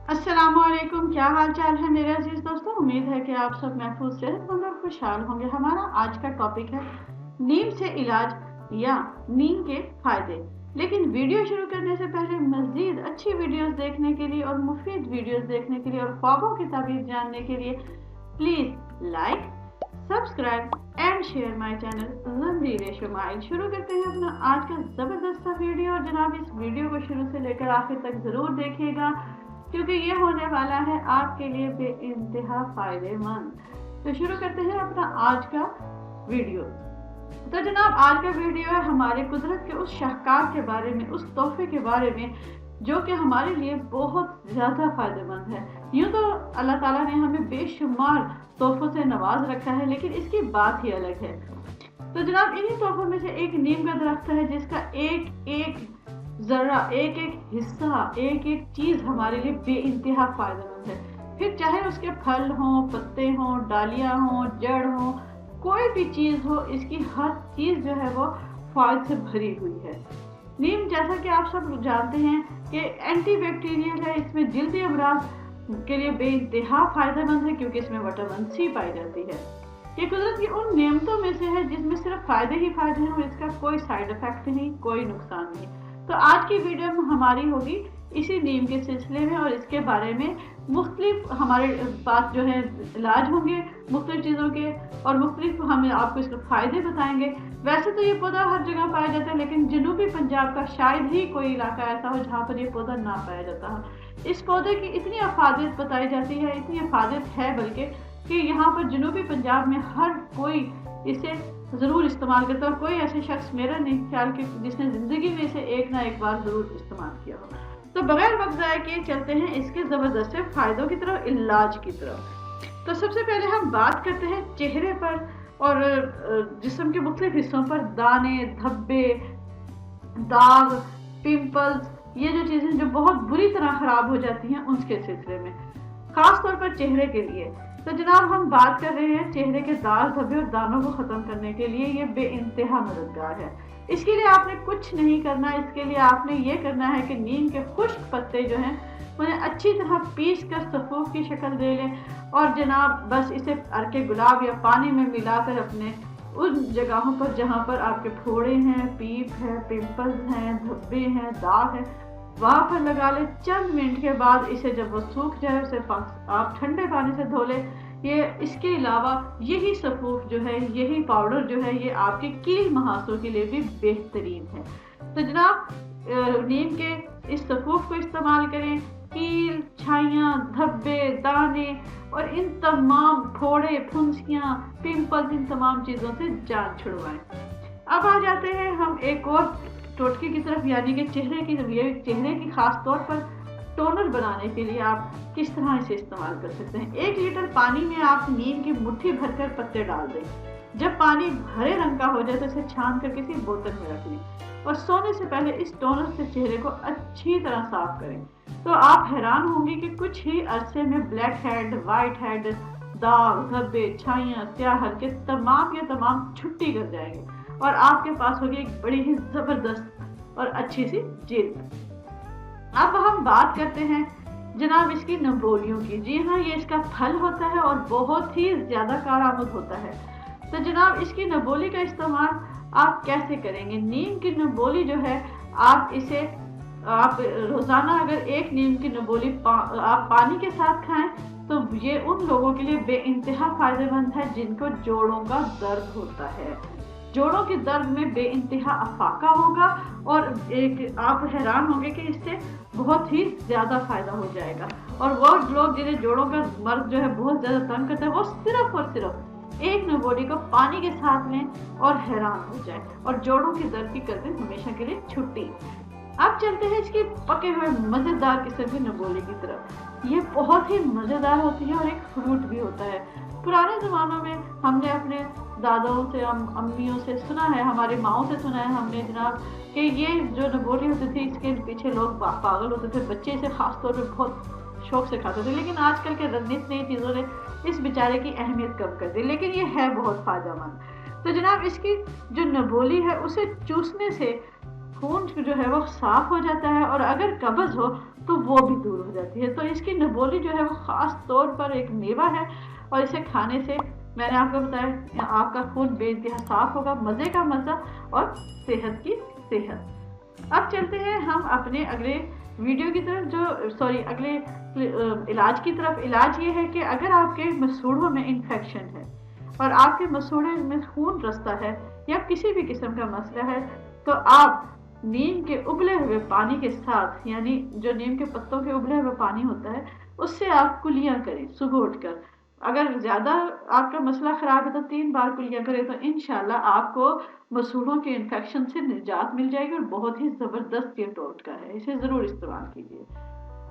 अस्सलाम वालेकुम, क्या हाल चाल है मेरे अजीज दोस्तों। उम्मीद है कि आप सब महफूज, सेहतमंद और खुशहाल होंगे। हमारा आज का टॉपिक है नीम से इलाज या नीम के फायदे। लेकिन वीडियो शुरू करने से पहले मजीद अच्छी वीडियोस देखने के लिए और मुफीद वीडियोस देखने के लिए और ख्वाबों की ताबीर जानने के लिए please like, subscribe and share my channel जंजीर शुमाइल। शुरू करते हैं अपना आज का जबरदस्त सा वीडियो। और जनाब, इस वीडियो को शुरू से लेकर आखिर तक जरूर देखिएगा क्योंकि ये होने वाला है आपके लिए बेइंतहा फायदेमंद। तो शुरू करते हैं अपना आज का वीडियो। तो जनाब, आज का वीडियो है हमारे कुदरत के उस शाहकार के बारे में, उस तोहफे के बारे में जो कि हमारे लिए बहुत ज़्यादा फायदेमंद है। यूँ तो अल्लाह ताला ने हमें बेशुमार तोहफों से नवाज रखा है, लेकिन इसकी बात ही अलग है। तो जनाब, इन्हीं तोहफों में से एक नीम का दरख्त है जिसका एक एक जरा, एक एक हिस्सा, एक एक चीज हमारे लिए बेइंतहा फायदेमंद है। फिर चाहे उसके फल हों, पत्ते हों, डालियां हों, जड़ हो, कोई भी चीज हो, इसकी हर चीज जो है वो फायदे से भरी हुई है। नीम, जैसा कि आप सब जानते हैं कि एंटी बैक्टीरियल है, इसमें जल्दी अमराज के लिए बेइंतहा फायदेमंद है क्योंकि इसमें विटामिन सी पाई जाती है। ये कुदरत की उन नियमतों में से है जिसमें सिर्फ फायदे ही फायदे हैं और इसका कोई साइड इफेक्ट नहीं, कोई नुकसान नहीं। तो आज की वीडियो में हमारी होगी इसी नीम के सिलसिले में और इसके बारे में मुख्तलिफ हमारे पास जो है इलाज होंगे मुख्तलिफ चीज़ों के, और मुख्तलिफ हम आपको इसके फ़ायदे बताएंगे। वैसे तो ये पौधा हर जगह पाया जाता है, लेकिन जनूबी पंजाब का शायद ही कोई इलाका ऐसा हो जहाँ पर ये पौधा ना पाया जाता है। इस पौधे की इतनी अफादियत बताई जाती है, इतनी अफादियत है बल्कि कि यहाँ पर जनूबी पंजाब में हर कोई इसे ज़रूर इस्तेमाल करता है। कोई ऐसे शख्स मेरा नहीं ख्याल कि जिसने ज़िंदगी में इसे एक ना एक बार ज़रूर इस्तेमाल किया हो। तो बगैर वक्त ज़ाया किए चलते हैं इसके ज़बरदस्त फ़ायदों की तरफ, इलाज की तरफ। तो सबसे पहले हम बात करते हैं चेहरे पर और जिस्म के मुख्तलिफ हिस्सों पर दाने, धब्बे, दाग, पिंपल्स, ये जो चीज़ें जो बहुत बुरी तरह ख़राब हो जाती हैं उसके सिलसिले में, ख़ास तौर पर चेहरे के लिए। तो जनाब, हम बात कर रहे हैं चेहरे के दाग, धब्बे और दानों को ख़त्म करने के लिए ये बेइंतहा मददगार है। इसके लिए आपने कुछ नहीं करना, इसके लिए आपने ये करना है कि नीम के खुश्क पत्ते जो हैं उन्हें अच्छी तरह पीस कर सफ़ूफ की शक्ल दे लें और जनाब बस इसे अर्के गुलाब या पानी में मिलाकर अपने उन जगहों पर जहाँ पर आपके फोड़े हैं, पीप है, पिंपल्स हैं, धब्बे हैं, दाग है, वहाँ पर लगा ले। चंद मिनट के बाद इसे जब वो सूख जाए उसे आप ठंडे पानी से धो ले। ये इसके अलावा यही सफ़ूफ जो है, यही पाउडर जो है, ये आपके कील महासों के लिए भी बेहतरीन है। तो जनाब, नीम के इस सफ़ूफ को इस्तेमाल करें। कील, छाइयाँ, धब्बे, दाने और इन तमाम फोड़े, फुंसियाँ, पिंपल्स, इन तमाम चीज़ों से जान छुड़वाएं। अब आ जाते हैं हम एक और टोटके की तरफ, यानी कि चेहरे की खास तौर पर टोनर बनाने के लिए आप किस तरह इसे इस्तेमाल कर सकते हैं। 1 लीटर पानी में आप नीम की मुट्ठी भरकर पत्ते डाल दें। जब पानी हरे रंग का हो जाए तो इसे छान कर किसी बोतल में रख लें और सोने से पहले इस टोनर से चेहरे को अच्छी तरह साफ करें। तो आप हैरान होंगे कि कुछ ही अरसे में ब्लैक हेड, वाइट हेड, दाग, धब्बे, छाइयाँ, स्याह के तमाम छुट्टी कर जाएंगे और आपके पास होगी एक बड़ी ही जबरदस्त और अच्छी सी जिल्द। अब हम बात करते हैं जनाब इसकी नबोलियों की। जी हाँ, ये इसका फल होता है और बहुत ही ज्यादा कारआमद होता है। तो जनाब, इसकी नबोली का इस्तेमाल आप कैसे करेंगे? नीम की नबोली जो है, आप रोजाना अगर एक नीम की नबोली आप पानी के साथ खाएं तो ये उन लोगों के लिए बेइंतहा फायदेमंद है जिनको जोड़ों का दर्द होता है। जोड़ों के दर्द में बेइंतहा अफाका होगा और आप हैरान होंगे कि इससे बहुत ही ज्यादा फायदा हो जाएगा। और वो लोग जिन्हें जोड़ों का मर्द जो है बहुत ज्यादा तंग करता है, वो सिर्फ और सिर्फ एक नबोली को पानी के साथ लें और हैरान हो जाए और जोड़ों के दर्द की कर दें हमेशा के लिए छुट्टी। अब चलते हैं इसकी पके हुए मजेदार किस्म की नबोली की तरफ। ये बहुत ही मजेदार होती है और एक फ्रूट भी होता है। पुराने ज़मानों में हमने अपने दादाओं से, अम्मियों से सुना है, हमारी माओं से सुना है हमने जनाब कि ये जो नबोली होती थी इसके पीछे लोग पागल होते थे, बच्चे इसे खास तौर पे बहुत शौक से खाते थे। लेकिन आजकल के नित नई चीज़ों ने इस बेचारे की अहमियत कम कर दी, लेकिन ये है बहुत फायदेमंद। तो जनाब, इसकी जो नबोली है उसे चूसने से खून जो है वो साफ हो जाता है और अगर कब्ज हो तो वो भी दूर हो जाती है। तो इसकी नबोली जो है वो ख़ास तौर पर एक मेवा है और इसे खाने से मैंने आपको बताया आपका खून बेइंतहा साफ होगा, मज़े का मज़ा और सेहत की सेहत। अब चलते हैं हम अपने अगले वीडियो की तरफ, अगले इलाज की तरफ। इलाज ये है कि अगर आपके मसूड़ों में इन्फेक्शन है और आपके मसूड़े में खून रसता है या किसी भी किस्म का मसला है, तो आप नीम के उबले हुए पानी के साथ, यानी जो नीम के पत्तों के उबले हुए पानी होता है, उससे आप कुलियां करें सुबह उठकर। अगर ज़्यादा आपका मसला ख़राब है तो 3 बार कुलियां करें, तो इंशाल्लाह आपको मसूड़ों के इन्फेक्शन से निजात मिल जाएगी और बहुत ही ज़बरदस्त ये टोटका है, इसे ज़रूर इस्तेमाल कीजिए।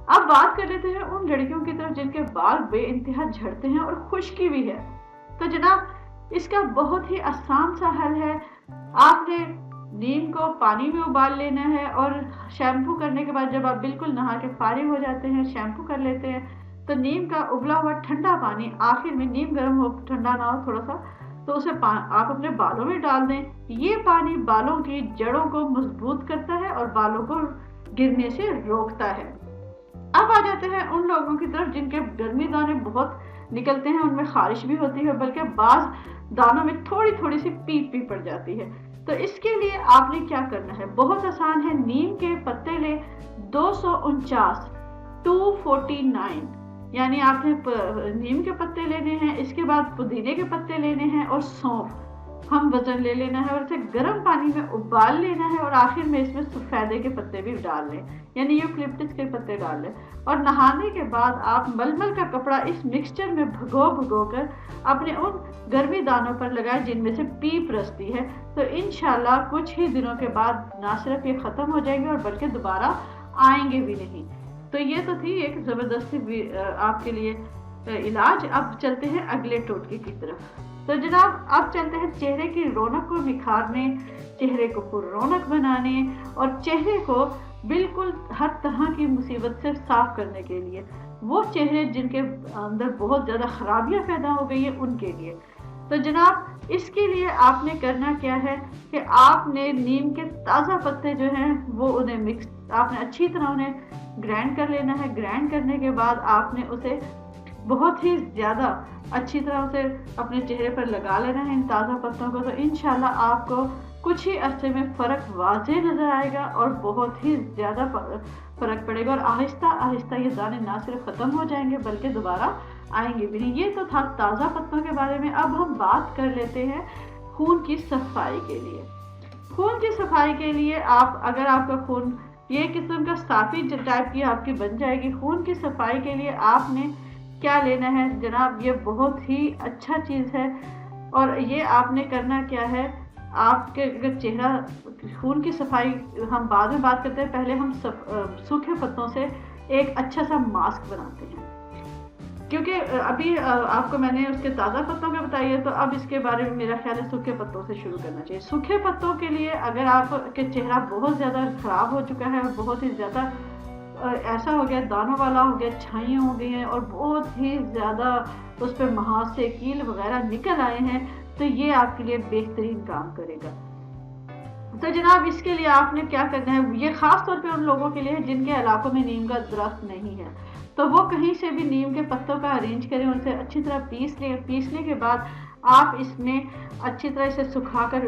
अब बात कर लेते हैं उन लड़कियों की तरफ जिनके बाल बेइंतहा झड़ते हैं और खुश्की भी है। तो जनाब इसका बहुत ही आसान सा हल है। आपने नीम को पानी में उबाल लेना है और शैम्पू करने के बाद जब आप बिल्कुल नहा के फारिग हो जाते हैं, शैम्पू कर लेते हैं, तो नीम का उबला हुआ ठंडा पानी, आखिर में नीम गर्म हो, ठंडा ना हो थोड़ा सा, तो उसे आप अपने बालों में डाल दें। ये पानी बालों की जड़ों को मजबूत करता है और बालों को गिरने से रोकता है। अब आ जाते हैं उन लोगों की तरफ जिनके गर्मी दाने बहुत निकलते हैं, उनमें खारिश भी होती है, बल्कि बाज दानों में थोड़ी थोड़ी सी पीप भी पड़ जाती है। तो इसके लिए आपने क्या करना है, बहुत आसान है। नीम के पत्ते ले 249, 249, यानी आपने नीम के पत्ते लेने हैं, इसके बाद पुदीने के पत्ते लेने हैं और सौंफ हम वजन ले लेना है और इसे गर्म पानी में उबाल लेना है और आखिर में इसमें सफेदे के पत्ते भी डाल लें, यानी यूकलिप्टस के पत्ते डाल लें। और नहाने के बाद आप मलमल का कपड़ा इस मिक्सचर में भिगो कर अपने उन गर्मी दानों पर लगाएं जिनमें से पीप रसती है। तो इंशाल्लाह कुछ ही दिनों के बाद ना सिर्फ ये ख़त्म हो जाएंगे और बल्कि दोबारा आएंगे भी नहीं। तो ये तो थी एक ज़बरदस्ती आपके लिए इलाज। अब चलते हैं अगले टोटके की तरफ। तो जनाब अब चलते हैं चेहरे की रौनक को निखारने, चेहरे को पुररौनक बनाने और चेहरे को बिल्कुल हर तरह की मुसीबत से साफ करने के लिए। वो चेहरे जिनके अंदर बहुत ज़्यादा खराबियां पैदा हो गई है उनके लिए। तो जनाब इसके लिए आपने करना क्या है कि आपने नीम के ताज़ा पत्ते जो हैं वो आपने अच्छी तरह उन्हें ग्राइंड कर लेना है। ग्राइंड करने के बाद आपने उसे बहुत ही ज़्यादा अच्छी तरह से अपने चेहरे पर लगा लेना है इन ताज़ा पत्तों को। तो इंशाल्लाह आपको कुछ ही अरसे में फ़र्क वाज़ेह नज़र आएगा और बहुत ही ज़्यादा फ़र्क पड़ेगा और आहिस्ता आहिस्ता ये दाने ना सिर्फ ख़त्म हो जाएंगे बल्कि दोबारा आएंगे भी नहीं। ये तो था ताज़ा पत्तों के बारे में। अब हम बात कर लेते हैं खून की सफाई के लिए। खून की सफाई के लिए अगर आपका खून ये किस्म का साफ़ी टाइप की आपकी बन जाएगी, खून की सफाई के लिए आपने क्या लेना है जनाब, ये बहुत ही अच्छा चीज़ है। और ये आपने करना क्या है, आपके अगर चेहरा खून की सफाई हम बाद में बात करते हैं, पहले हम सूखे पत्तों से एक अच्छा सा मास्क बनाते हैं। क्योंकि अभी आपको मैंने उसके ताज़ा पत्तों का बताया है, तो अब इसके बारे में मेरा ख्याल है सूखे पत्तों से शुरू करना चाहिए। सूखे पत्तों के लिए अगर आपके चेहरा बहुत ज़्यादा ख़राब हो चुका है और बहुत ही ज़्यादा ऐसा हो गया, दानों वाला हो गया, छाइयाँ हो गई हैं और बहुत ही ज़्यादा उस पर महासे कील वगैरह निकल आए हैं, तो ये आपके लिए बेहतरीन काम करेगा। तो जनाब इसके लिए आपने क्या करना है, ये ख़ास तौर पे उन लोगों के लिए है जिनके इलाकों में नीम का दरख्त नहीं है, तो वो कहीं से भी नीम के पत्तों का अरेंज करें, उनसे अच्छी तरह पीसने के बाद आप इसमें अच्छी तरह से सुखाकर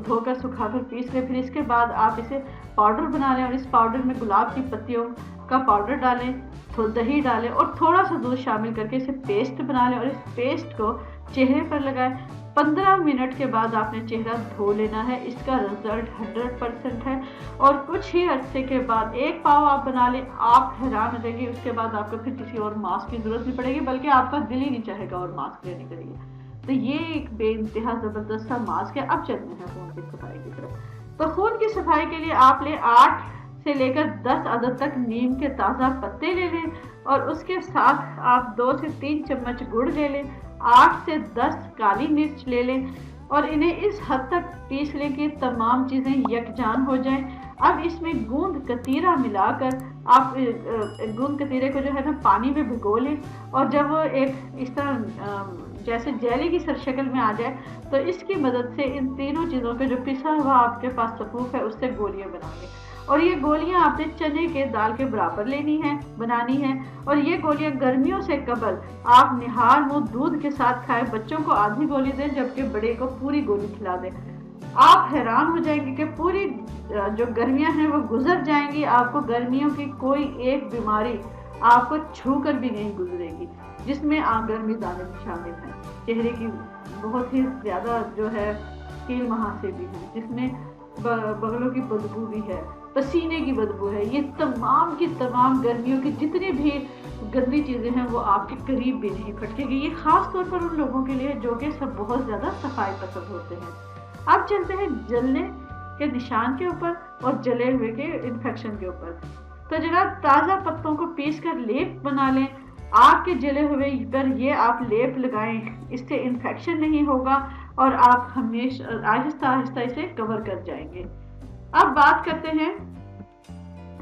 धोकर सुखाकर पीस लें। फिर इसके बाद आप इसे पाउडर बना लें और इस पाउडर में गुलाब की पत्तियों का पाउडर डालें, दही डालें और थोड़ा सा दूध शामिल करके इसे पेस्ट बना लें और इस पेस्ट को चेहरे पर लगाएं। 15 मिनट के बाद आपने चेहरा धो लेना है। इसका रिजल्ट 100% है और कुछ ही अरसे के बाद एक पाव आप बना लें, आप हैरान हो जाएंगे। उसके बाद आपको फिर किसी और मास्क की जरूरत नहीं पड़ेगी, बल्कि आपका दिल ही नहीं चाहेगा और मास्क लेने के लिए। तो ये एक बेइंतहा ज़बरदस्त सा मास्क है। अब चलते हैं खून की सफाई की तरफ। तो खून की सफाई के लिए आप 8 से लेकर 10 अदद तक नीम के ताज़ा पत्ते ले लें और उसके साथ आप 2 से 3 चम्मच गुड़ ले लें, 8 से 10 काली मिर्च ले लें और इन्हें इस हद तक पीस लें कि तमाम चीज़ें यकजान हो जाएं। अब इसमें गूंद कतीरा मिलाकर आप गूंद कतीरे को जो है ना पानी में भिगो लें और जब वो एक इस तरह जैसे जेली की शक्ल में आ जाए तो इसकी मदद से इन तीनों चीज़ों के जो पिसा हुआ आपके पास सफूफ है उससे गोलियां बना लें اور یہ گولیاں آپ نے چنے کے دال کے برابر بنانی ہے، اور یہ گولیاں گرمیوں سے قبل آپ نہار منہ دودھ کے ساتھ کھائیں، بچوں کو آدھی گولی دیں جبکہ بڑے کو پوری گولی کھلا دیں۔ آپ حیران ہو جائیں گے کہ پوری جو گرمیاں ہیں وہ گزر جائیں گی، آپ کو گرمیوں کی کوئی ایک بیماری آپ کو چھو کر بھی نہیں گزرے گی، جس میں گرمی دانے بھی شامل ہیں، چہرے کی بہت ہی زیادہ جو ہے کیل مہاسے بھی ہیں، جس میں بغلوں کی بدبو بھی ہے، پسینے کی بدبو ہے، یہ تمام کی تمام گرمیوں کی جتنی بھی گندی چیزیں ہیں وہ آپ کے قریب بھی نہیں پھٹکے گی۔ یہ خاص طور پر ان لوگوں کے لیے جو کہ سب بہت زیادہ صفائی پسند ہوتے ہیں۔ اب چلتے ہیں جلنے کے نشان کے اوپر اور جلے ہوئے کے انفیکشن کے اوپر۔ تو جناب تازہ پتوں کو پیس کر لیپ بنا لیں، آگ کے جلے ہوئے پر یہ آپ لیپ لگائیں، اس سے انفیکشن نہیں ہوگا اور آپ ہمیشہ آہستہ آہستہ اسے کور کر جائیں گے۔ اب بات کرتے ہیں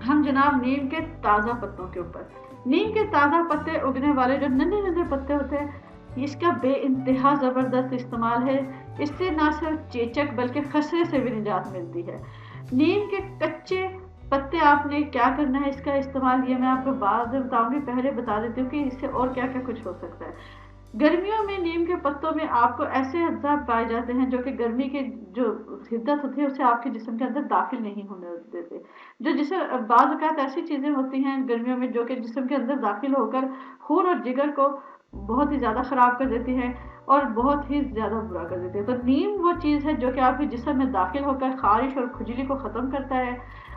ہم جناب نیم کے تازہ پتوں کے اوپر۔ نیم کے تازہ پتے اگنے والے جو ننھے ننھے پتے ہوتے ہیں، اس کا بے انتہا زبردست استعمال ہے، اس سے نہ صرف چیچک بلکہ خسرے سے بھی نجات ملتی ہے۔ نیم کے کچے پتے آپ نے کیا کرنا ہے اس کا استعمال، یہ میں آپ کو بعد میں بتاؤں گی، پہلے بتا دیتی ہوں کہ اس سے اور کیا کیا کچھ ہو سکتا ہے۔ گرمیوں میں نیم کے پتوں میں آپ کو ایسے اجزاء پائے جاتے ہیں جو کہ گرمی کے جو شدت ہوتی ہے اسے آپ کے جسم کے اندر داخل نہیں ہونے دیتے، جو جسے بعض اوقات ایسی چیزیں ہوتی ہیں گرمیوں میں جو کہ جسم کے اندر داخل ہو کر خون اور جگر کو بہت ہی زیادہ خراب کر دیتی ہے اور بہت ہی زیادہ برا کر دیتی ہے۔ تو نیم وہ چیز ہے جو کہ آپ کے جسم میں داخل ہو کر خارش اور کھجلی کو ختم کرتا ہے،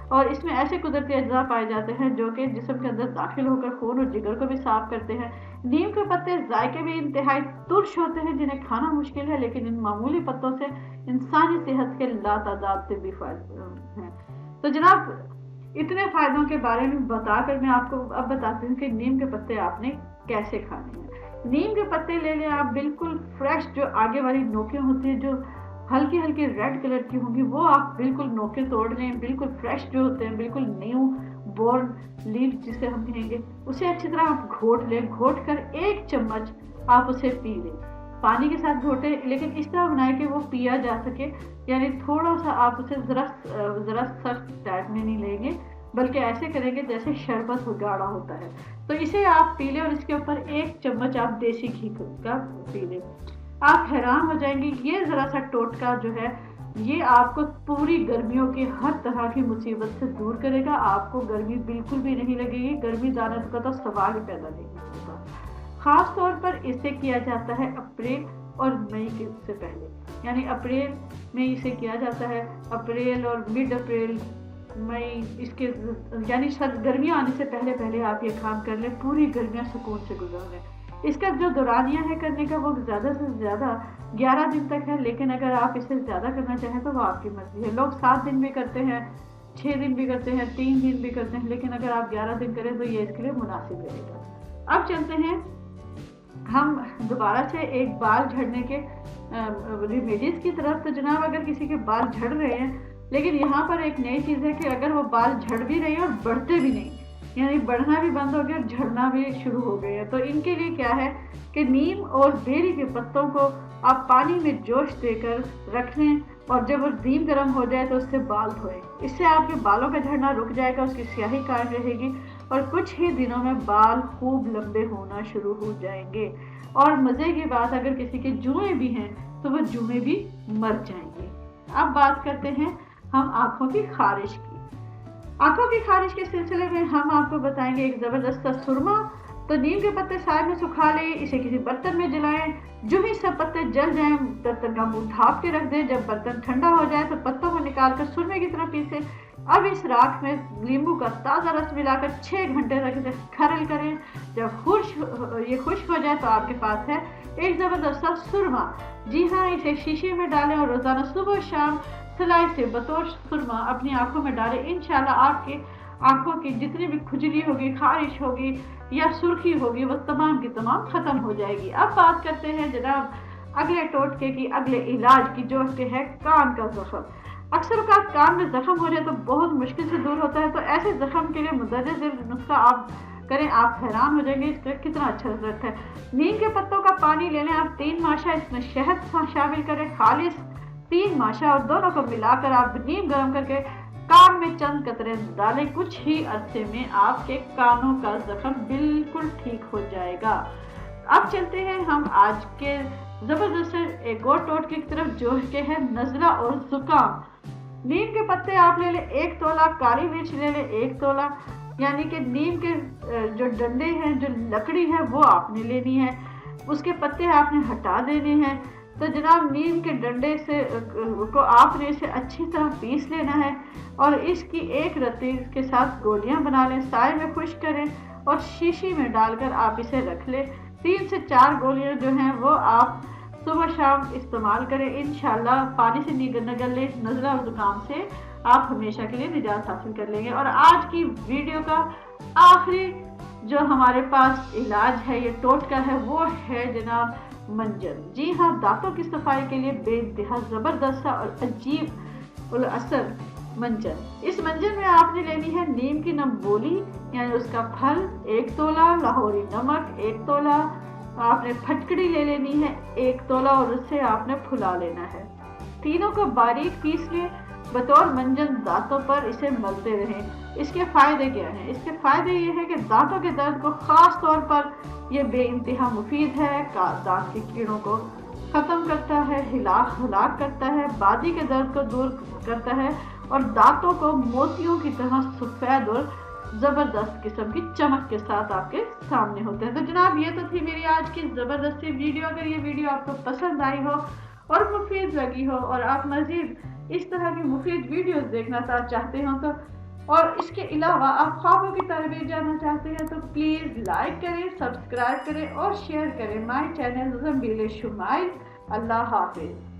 اور اس میں ایسے قدرتی اجزاء پائے جاتے ہیں جو کہ جسم کے اندر داخل ہو کر خون اور جگر کو بھی صاف کرتے ہیں۔ نیم کے پتے ذائقے بھی انتہائی ترش ہوتے ہیں جنہیں کھانا مشکل ہے، لیکن ان معمولی پتوں سے انسانی صحت کے لاتعداد طبی فائدے ہیں۔ تو جناب اتنے فائدوں کے بارے میں بتا کر میں آپ کو اب بتاتی ہوں کہ نیم کے پتے آپ نے کیسے کھانے ہیں۔ نیم کے پتے لے لیں آپ بالکل فریش، جو آگے والی نوکیں ہوتی ہیں جو ہلکی ہلکی ریڈ کلر کی ہوں گی وہ آپ بالکل نوکیں توڑ لیں، بالکل فریش جو ہوتے ہیں، بالکل نیو بورن لیف جسے ہم کہیں گے، اسے اچھی طرح آپ گھوٹ لیں، گھوٹ کر 1 چمچ آپ اسے پی لیں، پانی کے ساتھ گھوٹیں، لیکن اس طرح بنائیں کہ وہ پیا جا سکے، یعنی تھوڑا سا آپ اسے ذرا سخت ٹائپ میں نہیں لیں گے بلکہ ایسے کریں گے جیسے شربت گاڑھا ہوتا ہے، تو اسے آپ پی لیں اور اس کے اوپر 1 چمچ آپ دیسی گھی کا پی لیں۔ آپ حیران ہو جائیں گے، یہ ذرا سا ٹوٹکا جو ہے یہ آپ کو پوری گرمیوں کی ہر طرح کی مصیبت سے دور کرے گا، آپ کو گرمی بالکل بھی نہیں لگے گی، گرمی دانے کا تو سوال ہی پیدا نہیں ہوگا۔ خاص طور پر اسے کیا جاتا ہے اپریل اور مئی کے سے پہلے، یعنی اپریل میں اسے کیا جاتا ہے، اپریل اور مڈ اپریل مئی، اس کے یعنی گرمیاں آنے سے پہلے پہلے آپ یہ کام کر لیں، پوری گرمیاں سکون سے گزار لیں۔ اس کا جو دورانیہ ہے کرنے کا وہ زیادہ سے زیادہ 11 دن تک ہے، لیکن اگر آپ اسے زیادہ کرنا چاہیں تو وہ آپ کی مرضی ہے۔ لوگ 7 دن بھی کرتے ہیں، 6 دن بھی کرتے ہیں، 3 دن بھی کرتے ہیں، لیکن اگر آپ 11 دن کریں تو یہ اس کے لیے مناسب رہے گا۔ اب چلتے ہیں ہم دوبارہ سے ایک بال جھڑنے کے ریمیڈیز کی طرف۔ تو جناب اگر کسی کے بال جھڑ رہے ہیں، لیکن یہاں پر ایک نئی چیز ہے کہ اگر وہ بال جھڑ بھی رہے ہیں اور بڑھتے بھی نہیں، یعنی بڑھنا بھی بند ہو گیا اور جھڑنا بھی شروع ہو گئے ہیں، تو ان کے لیے کیا ہے کہ نیم اور بیری کے پتوں کو آپ پانی میں جوش دے کر رکھ لیں، اور جب وہ نیم گرم ہو جائے تو اس سے بال دھوئیں، اس سے آپ کے بالوں کا جھڑنا رک جائے گا، اس کی سیاہی قائم رہے گی اور کچھ ہی دنوں میں بال خوب لمبے ہونا شروع ہو جائیں گے۔ اور مزے کی بات، اگر کسی کے جوئیں بھی ہیں تو وہ جوئیں بھی مر جائیں گے۔ اب بات کرتے ہیں ہم آنکھوں کی خارش کی۔ آنکھوں کی خارش کے سلسلے میں ہم آپ کو بتائیں گے ایک زبردست سا سرما۔ تو نیم کے پتے سائے میں سکھا لیں، اسے کسی برتن میں جلائیں، جو ہی سب پتے جل جائیں برتن کا منہ ڈھانپ کے رکھ دیں، جب برتن ٹھنڈا ہو جائے تو پتوں کو نکال کر سرمے کی طرح پیسیں۔ اب اس راکھ میں لیمبو کا تازہ رس ملا کر 6 گھنٹے تک کھرل کریں، جب یہ خشک ہو جائے تو آپ کے پاس ہے ایک زبردست سا سرما۔ جی ہاں، اسے شیشے میں ڈالیں اور روزانہ صبح و شام سلائی سے بطور سرما اپنی آنکھوں میں ڈالیں، انشاءاللہ آپ کی آنکھوں کی جتنی بھی کھجلی ہوگی، خارش ہوگی یا سرخی ہوگی وہ تمام کی تمام ختم ہو جائے گی۔ اب بات کرتے ہیں جناب اگلے ٹوٹکے کی، اگلے علاج کی، جو کہ ہے کان کا زخم۔ اکثر اوقات کان میں زخم ہو جائے تو بہت مشکل سے دور ہوتا ہے، تو ایسے زخم کے لیے مندرجہ ذیل نسخہ آپ کریں، آپ حیران ہو جائیں گے اس کا کتنا اچھا رزلٹ ہے۔ نیم کے پتوں کا پانی لے لیں آپ 3 ماشا، اس میں شہد شامل کریں، خالص 3 ماشا، اور دونوں کو ملا کر آپ نیم گرم کر کے कान में चंद कतरे डालें, कुछ ही अरसे में आपके कानों का जख्म बिल्कुल ठीक हो जाएगा। अब चलते हैं हम आज के जबरदस्त एक और टोटके की तरफ, जो के है नजला और जुकाम। नीम के पत्ते आप ले लें 1 तोला, काली मिर्च ले लें 1 तोला, यानी कि नीम के जो डंडे हैं, जो लकड़ी है वो आपने लेनी है, उसके पत्ते आपने हटा देने हैं। तो जनाब नीम के डंडे से को आपने इसे अच्छी तरह पीस लेना है और इसकी एक रत्ती के साथ गोलियां बना लें, साए में खुश्क करें और शीशी में डालकर आप इसे रख लें। 3 से 4 गोलियां जो हैं वो आप सुबह शाम इस्तेमाल करें, इंशाल्लाह पानी से निगलने नज़ला और जुकाम से आप हमेशा के लिए निजात हासिल कर लेंगे। और आज की वीडियो का आखिरी जो हमारे पास इलाज है, ये टोटका है, वो है जनाब मंजन। जी हाँ, दांतों की सफाई के लिए बेइंतहा जबरदस्त और अजीब उल असर मंजन। इस मंजन में आपने लेनी है नीम की नमबोली यानी उसका फल 1 तोला, लाहौरी नमक 1 तोला, आपने फटकड़ी ले लेनी है 1 तोला और उससे आपने फुला लेना है। तीनों को बारीक पीस लें, बतौर मंजन दांतों पर इसे मलते रहें। इसके फायदे क्या हैं? इसके फायदे ये हैं कि दांतों के दर्द को खास तौर पर ये बेइंतहा मुफीद है, दांत के कीड़ों को खत्म करता है, हलाक करता है, बादी के दर्द को दूर करता है और दांतों को मोतियों की तरह सफेद और जबरदस्त किस्म की चमक के साथ आपके सामने होते हैं। तो जनाब ये तो थी मेरी आज की जबरदस्त वीडियो। अगर ये वीडियो आपको पसंद आई हो और मुफीद लगी हो और आप मजीद इस तरह की मुफीद वीडियोस देखना चाहते हो तो, और इसके अलावा आप ख्वाबों की तरबियत जानना चाहते हैं तो प्लीज़ लाइक करें, सब्सक्राइब करें और शेयर करें माय चैनल ज़ंबील शुमाइल। अल्लाह हाफिज़।